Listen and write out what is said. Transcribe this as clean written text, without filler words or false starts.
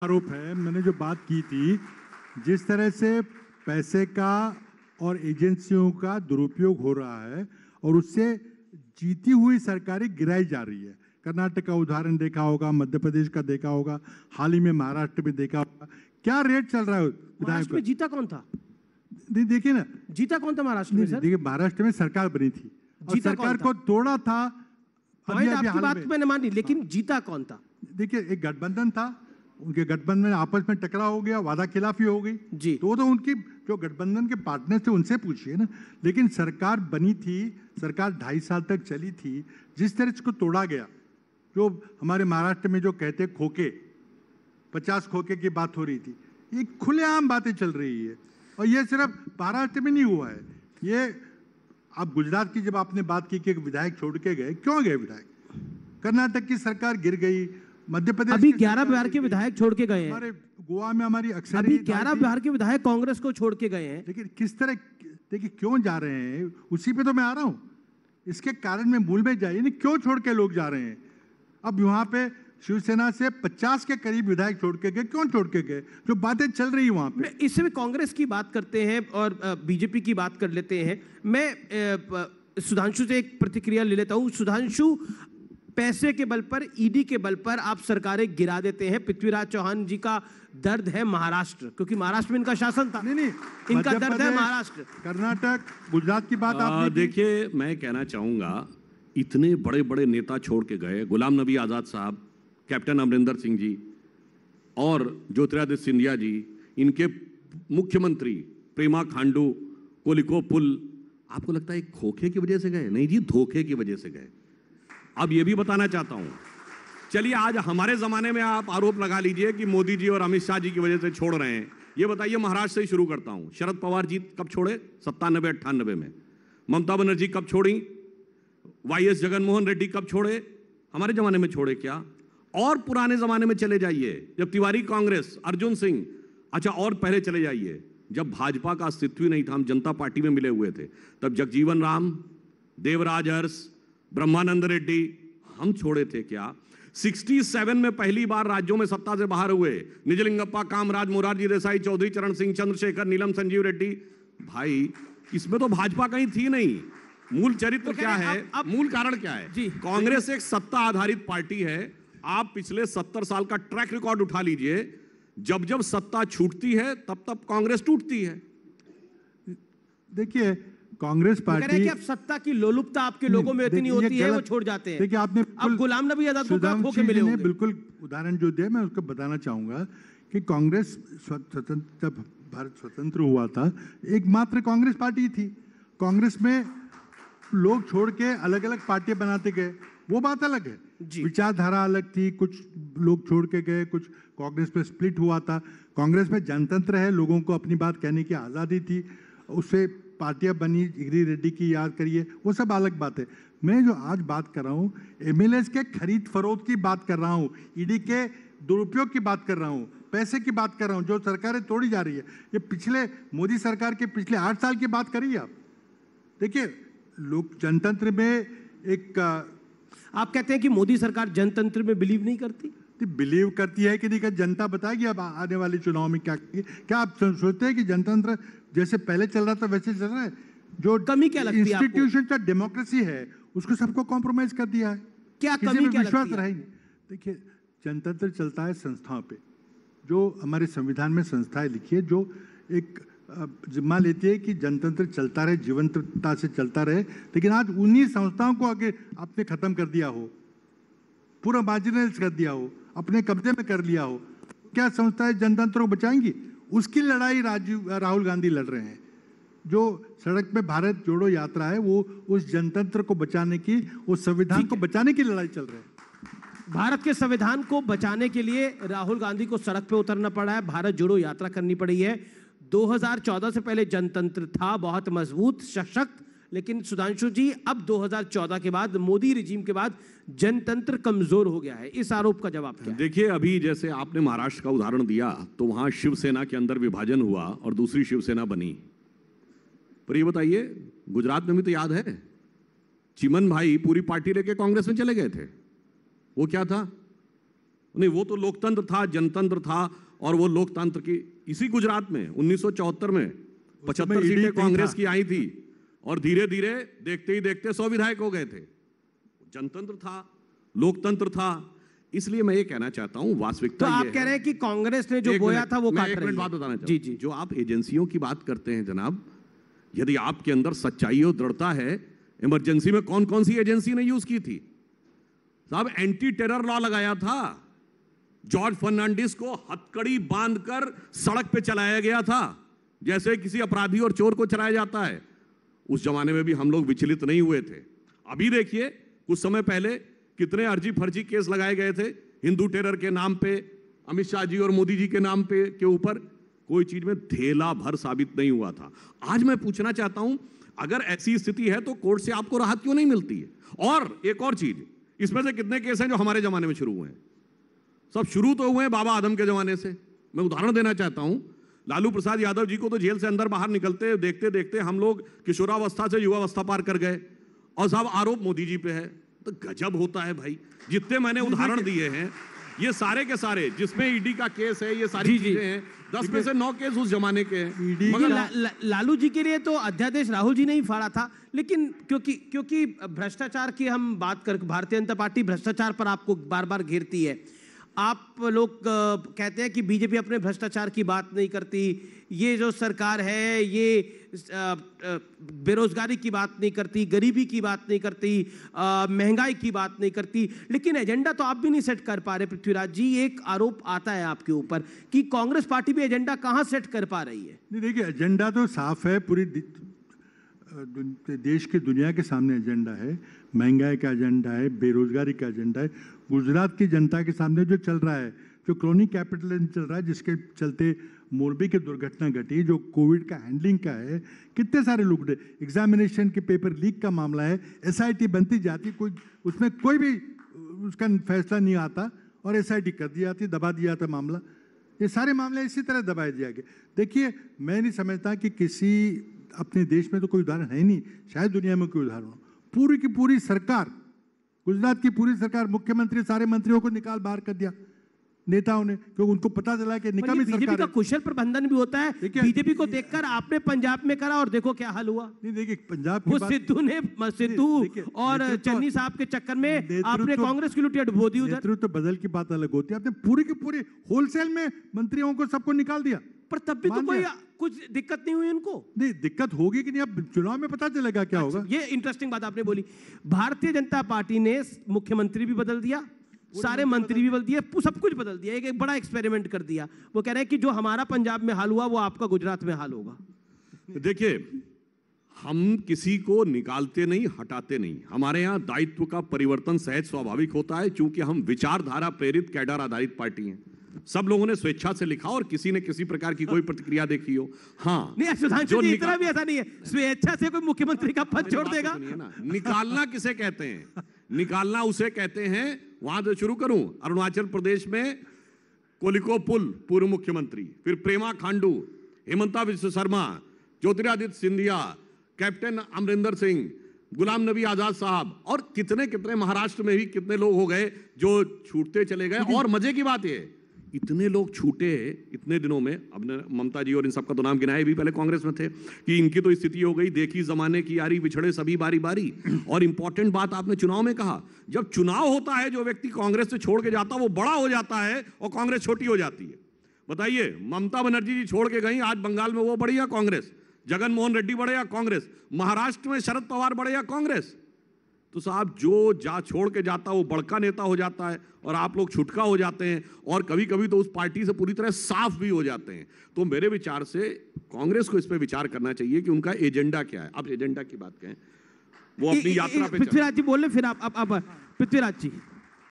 आरोप है। मैंने जो बात की थी, जिस तरह से पैसे का और एजेंसियों का दुरुपयोग हो रहा है और उससे जीती हुई सरकारें गिराई जा रही है। कर्नाटक का उदाहरण देखा होगा, मध्य प्रदेश का देखा होगा, हाल ही में महाराष्ट्र में देखा होगा। क्या रेट चल रहा है विधायक महाराष्ट्र में जीता कौन था? देखिए ना, जीता कौन था महाराष्ट्र में सर? देखिए महाराष्ट्र में सरकार बनी थी और जीता सरकार कौन था? को तोड़ा था। पॉइंट आपकी बात मैंने मानी, लेकिन जीता कौन था? देखिए, एक गठबंधन था, उनके गठबंधन में आपस में टकराव हो गया, वादा खिलाफी हो गई जी। तो उनकी जो गठबंधन के पार्टनर थे उनसे पूछिए ना। लेकिन सरकार बनी थी, सरकार 2.5 साल तक चली थी। जिस तरह इसको तोड़ा गया, जो हमारे महाराष्ट्र में जो कहते खोखे, 50 खोखे की बात हो रही थी, ये खुलेआम बातें चल रही है। और ये सिर्फ महाराष्ट्र में नहीं हुआ है, ये आप गुजरात की जब आपने बात की कि विधायक छोड़ के गए, क्यों गए विधायक? कर्नाटक की सरकार गिर गई, मध्य प्रदेश अभी 11 बिहार के विधायक छोड़ के गए हैं। हमारे गोवा में हमारी अक्सर अभी 11 बिहार के विधायक कांग्रेस को छोड़ के गए हैं। लेकिन किस तरह, देखिए क्यों जा रहे हैं, उसी पे तो मैं आ रहा हूं। इसके कारण में मूल में जाइए नहीं, क्यों छोड़ के लोग जा रहे हैं। अब वहां पे शिवसेना से 50 के करीब विधायक छोड़ के गए, क्यों छोड़ के गए? जो बातें चल रही वहां पे। इसमें कांग्रेस की बात करते हैं और बीजेपी की बात कर लेते हैं। मैं सुधांशु से एक प्रतिक्रिया ले लेता हूं। सुधांशु, पैसे के बल पर, ईडी के बल पर आप सरकारें गिरा देते हैं। पृथ्वीराज चौहान जी का दर्द है महाराष्ट्र, क्योंकि महाराष्ट्र में इनका शासन था। नहीं, इनका दर्द है महाराष्ट्र, कर्नाटक, गुजरात की बात आपने देखिए, मैं कहना चाहूंगा, इतने बड़े बड़े नेता छोड़ के गए, गुलाम नबी आजाद साहब, कैप्टन अमरिंदर सिंह जी और ज्योतिरादित्य सिंधिया जी, इनके मुख्यमंत्री प्रेमा खांडू, कोलिको पुल, आपको लगता है खोखे की वजह से गए? नहीं जी, धोखे की वजह से गए। अब ये भी बताना चाहता हूं, चलिए आज हमारे जमाने में आप आरोप लगा लीजिए कि मोदी जी और अमित शाह जी की वजह से छोड़ रहे हैं। ये बताइए, महाराष्ट्र से ही शुरू करता हूं। शरद पवार जी कब छोड़े? 97-98 में। ममता बनर्जी कब छोड़ी? वाईएस जगनमोहन रेड्डी कब छोड़े? हमारे जमाने में छोड़े क्या? और पुराने जमाने में चले जाइए, जब तिवारी कांग्रेस, अर्जुन सिंह, अच्छा और पहले चले जाइए, जब भाजपा का अस्तित्व ही नहीं था, हम जनता पार्टी में मिले हुए थे, तब जगजीवन राम, देवराज अरस, ब्रह्मानंद रेड्डी, हम छोड़े थे क्या? 67 में पहली बार राज्यों में सत्ता से बाहर हुए, निजलिंगप्पा, कामराज, मोरारजी देसाई, चौधरी चरण सिंह, चंद्रशेखर, नीलम संजीव रेड्डी। भाई, इसमें तो भाजपा कहीं थी नहीं। मूल चरित्र क्या है? मूल कारण क्या है? कांग्रेस एक सत्ता आधारित पार्टी है। आप पिछले 70 साल का ट्रैक रिकॉर्ड उठा लीजिए, जब जब सत्ता छूटती है तब तब कांग्रेस टूटती है। देखिए, कांग्रेस पार्टी, अब सत्ता की लोलुपता आपके लोगों में इतनी होती है, वो छोड़ जाते हैं। देखिए, आपने अब गुलाम नबी आजाद को कब खोके मिले होंगे? बिल्कुल उदाहरण जो दिया, मैं उसको बताना चाहूंगा कि कांग्रेस स्वतंत्र, जब भारत स्वतंत्र हुआ था, एकमात्र कांग्रेस पार्टी थी। कांग्रेस में लोग छोड़ के अलग अलग पार्टियां बनाते गए, वो बात अलग है। विचारधारा अलग थी, कुछ लोग छोड़ के गए, कुछ कांग्रेस में स्प्लिट हुआ था। कांग्रेस में जनतंत्र है, लोगों को अपनी बात कहने की आज़ादी थी, उससे पार्टियां बनी। गिरी रेड्डी की याद करिए, वो सब अलग बात है। मैं जो आज बात कर रहा हूँ, एमएलएस के खरीद फरोख्त की बात कर रहा हूँ, ईडी के दुरुपयोग की बात कर रहा हूँ, पैसे की बात कर रहा हूँ, जो सरकारें तोड़ी जा रही है। ये पिछले मोदी सरकार के पिछले 8 साल की बात करिए आप। देखिए, लोग जनतंत्र में एक, आप कहते हैं कि मोदी सरकार जनतंत्र में बिलीव नहीं करती? बिलीव करती है कि नहीं, का जनता बताएगी अब आने वाले चुनाव में क्या। क्या आप सोचते हैं कि जनतंत्र जैसे पहले चल रहा था वैसे चल रहा है? जो कमी क्या लगती है आपको? इंस्टीट्यूशन का डेमोक्रेसी है, उसको सबको कॉम्प्रोमाइज कर दिया है। क्या कमी क्या विश्वास लगती है? रहे? देखिए, जनतंत्र चलता है संस्थाओं पे, जो हमारे संविधान में संस्थाएं लिखी है, जो एक जिम्मा लेती है कि जनतंत्र चलता रहे, जीवंतता से चलता रहे। लेकिन आज उन्हीं संस्थाओं को आगे आपने खत्म कर दिया हो, पूरा मार्जिनलाइज कर दिया हो, अपने कब्जे में कर लिया हो। क्या संस्थाएं जनतंत्र को बचाएंगी? उसकी लड़ाई राहुल गांधी लड़ रहे हैं। जो सड़क पे भारत जोड़ो यात्रा है, वो उस जनतंत्र को बचाने की, उस संविधान को बचाने की लड़ाई चल रही है। भारत के संविधान को बचाने के लिए राहुल गांधी को सड़क पे उतरना पड़ा है, भारत जोड़ो यात्रा करनी पड़ी है। 2014 से पहले जनतंत्र था बहुत मजबूत, सशक्त, लेकिन सुधांशु जी, अब 2014 के बाद, मोदी रिजीम के बाद जनतंत्र कमजोर हो गया है। इस आरोप का जवाब क्या है? देखिए, अभी जैसे आपने महाराष्ट्र का उदाहरण दिया, तो वहां शिवसेना के अंदर विभाजन हुआ और दूसरी शिवसेना बनी। पर ये बताइए, गुजरात में भी तो याद है, चिमन भाई पूरी पार्टी लेके कांग्रेस में चले गए थे। वो क्या था? नहीं, वो तो लोकतंत्र था, जनतंत्र था, और वो लोकतंत्र की इसी गुजरात में 1974 में 75 सीटें कांग्रेस की आई थी और धीरे धीरे देखते ही देखते 100 विधायक हो गए थे। जनतंत्र था, लोकतंत्र था। इसलिए मैं ये कहना चाहता हूं, वास्तविकता तो ये आप कह रहे हैं कि कांग्रेस ने जो बोया था वो काट रही है। बात बताना जी जी। जो आप एजेंसियों की बात करते हैं जनाब, यदि आपके अंदर सच्चाई और दृढ़ता है, इमरजेंसी में कौन कौन सी एजेंसी ने यूज की थी साहब? एंटी टेरर लॉ लगाया था, जॉर्ज फर्नांडिस को हथकड़ी बांधकर सड़क पे चलाया गया था, जैसे किसी अपराधी और चोर को चलाया जाता है। उस जमाने में भी हम लोग विचलित नहीं हुए थे। अभी देखिए, कुछ समय पहले कितने अर्जी फर्जी केस लगाए गए थे हिंदू टेरर के नाम पे, अमित शाह जी और मोदी जी के नाम पे के ऊपर, कोई चीज में धेला भर साबित नहीं हुआ था। आज मैं पूछना चाहता हूं, अगर ऐसी स्थिति है तो कोर्ट से आपको राहत क्यों नहीं मिलती है? और एक और चीज, इसमें से कितने केस हैं जो हमारे जमाने में शुरू हुए हैं? सब शुरू तो हुए हैं बाबा आदम के जमाने से। मैं उदाहरण देना चाहता हूं, लालू प्रसाद यादव जी को तो जेल से अंदर बाहर निकलते देखते देखते हम लोग किशोरावस्था से युवावस्था पार कर गए, और सब आरोप मोदी जी पे है। तो गजब होता है भाई। जितने मैंने उदाहरण दिए हैं, ये सारे के सारे जिसमें ईडी का केस है, ये सारी चीजें हैं, 10 में से 9 केस उस जमाने के हैं। मगर लालू जी के लिए तो अध्यादेश राहुल जी ने ही फाड़ा था, लेकिन क्योंकि भ्रष्टाचार की हम बात कर, भारतीय जनता पार्टी भ्रष्टाचार पर आपको बार बार घेरती है। आप लोग कहते हैं कि बीजेपी अपने भ्रष्टाचार की बात नहीं करती, ये जो सरकार है ये बेरोजगारी की बात नहीं करती, गरीबी की बात नहीं करती, महंगाई की बात नहीं करती, लेकिन एजेंडा तो आप भी नहीं सेट कर पा रहे पृथ्वीराज जी। एक आरोप आता है आपके ऊपर कि कांग्रेस पार्टी भी एजेंडा कहां सेट कर पा रही है? नहीं, देखिए, एजेंडा तो साफ है, पूरी देश की दुनिया के सामने एजेंडा है। महंगाई का एजेंडा है, बेरोजगारी का एजेंडा है। गुजरात की जनता के सामने जो चल रहा है, जो क्रोनी कैपिटलिज्म चल रहा है, जिसके चलते मोरबी की दुर्घटना घटी, जो कोविड का हैंडलिंग का है, कितने सारे लोग, एग्जामिनेशन के पेपर लीक का मामला है, एसआईटी बनती जाती, कोई उसमें कोई भी उसका फैसला नहीं आता और एसआईटी कर दी जाती, दबा दिया जाता मामला। ये सारे मामले इसी तरह दबाए दिया गया। देखिए, मैं नहीं समझता कि किसी अपने देश में तो कोई उदाहरण है ही नहीं, शायद दुनिया में कोई उदाहरण हो। पूरी की पूरी सरकार, गुजरात की पूरी सरकार, मुख्यमंत्री सारे मंत्रियों को निकाल बाहर कर दिया नेताओं ने, क्योंकि उनको पता चला कि निकामी सरकार है। बीजेपी का कुशल प्रबंधन भी होता है। बीजेपी को देखकर आपने पंजाब में करा और देखो क्या हाल हुआ। नहीं, देखिए, पंजाब वो सिद्धू और चन्नी साहब के चक्कर में आपने कांग्रेस की लुटिया डुबो दी। उधर नेतृत्व बदल की बात अलग होती है, आपने पूरी की पूरी होलसेल में मंत्रियों को सबको निकाल दिया। पर तब भी तो कोई कुछ दिक्कत नहीं हुई उनको। नहीं, दिक्कत होगी कि नहीं, अब चुनाव में पता चलेगा क्या होगा। ये इंटरेस्टिंग बात आपने बोली। भारतीय जनता पार्टी ने मुख्यमंत्री भी बदल दिया, सारे मंत्री भी बदल दिए, सब कुछ बदल दिया। एक बड़ा एक्सपेरिमेंट कर दिया। वो कह रहे हैं कि जो हमारा पंजाब में हाल हुआ वो आपका गुजरात में हाल होगा। देखिए, हम किसी को निकालते नहीं, हटाते नहीं। हमारे यहाँ दायित्व का परिवर्तन सहज स्वाभाविक होता है, क्योंकि हम विचारधारा प्रेरित, कैडर आधारित पार्टी हैं। सब लोगों ने स्वेच्छा से लिखा और किसी ने किसी प्रकार की कोई प्रतिक्रिया देखी हो। हाँ, नहीं, सुधांशु जी, इतना भी ऐसा नहीं है स्वेच्छा से कोई मुख्यमंत्री का पद छोड़ देगा। निकालना किसे कहते हैं? निकालना उसे कहते हैं, वहां से शुरू करूं, अरुणाचल प्रदेश में कोलिको पुल पूर्व मुख्यमंत्री, फिर प्रेमा खांडू, हेमंता विश्व शर्मा, ज्योतिरादित्य सिंधिया, कैप्टन अमरिंदर सिंह, गुलाम नबी आजाद साहब, और कितने कितने महाराष्ट्र में भी कितने लोग हो गए जो छूटते चले गए। और मजे की बात है, इतने लोग छूटे इतने दिनों में। अब ममता जी और इन सबका तो नाम गिनाए, भी पहले कांग्रेस में थे, कि इनकी तो स्थिति हो गई, देखी जमाने की यारी, बिछड़े सभी बारी बारी। और इंपॉर्टेंट बात आपने चुनाव में कहा, जब चुनाव होता है जो व्यक्ति कांग्रेस से छोड़ के जाता वो बड़ा हो जाता है और कांग्रेस छोटी हो जाती है। बताइए, ममता बनर्जी जी छोड़ के गई, आज बंगाल में वो बढ़ी या कांग्रेस? जगन मोहन रेड्डी बढ़े या कांग्रेस? महाराष्ट्र में शरद पवार बढ़े या कांग्रेस? तो साहब, जो छोड़ के जाता वो बड़का नेता हो जाता है और आप लोग छुटका हो जाते हैं, और कभी कभी तो उस पार्टी से पूरी तरह साफ भी हो जाते हैं। तो मेरे विचार से कांग्रेस को इस पर विचार करना चाहिए कि उनका एजेंडा क्या है। अब एजेंडा की बात कहें, वो अपनी यात्रा पे पृथ्वीराज जी बोल रहे, फिर आप पृथ्वीराज जी।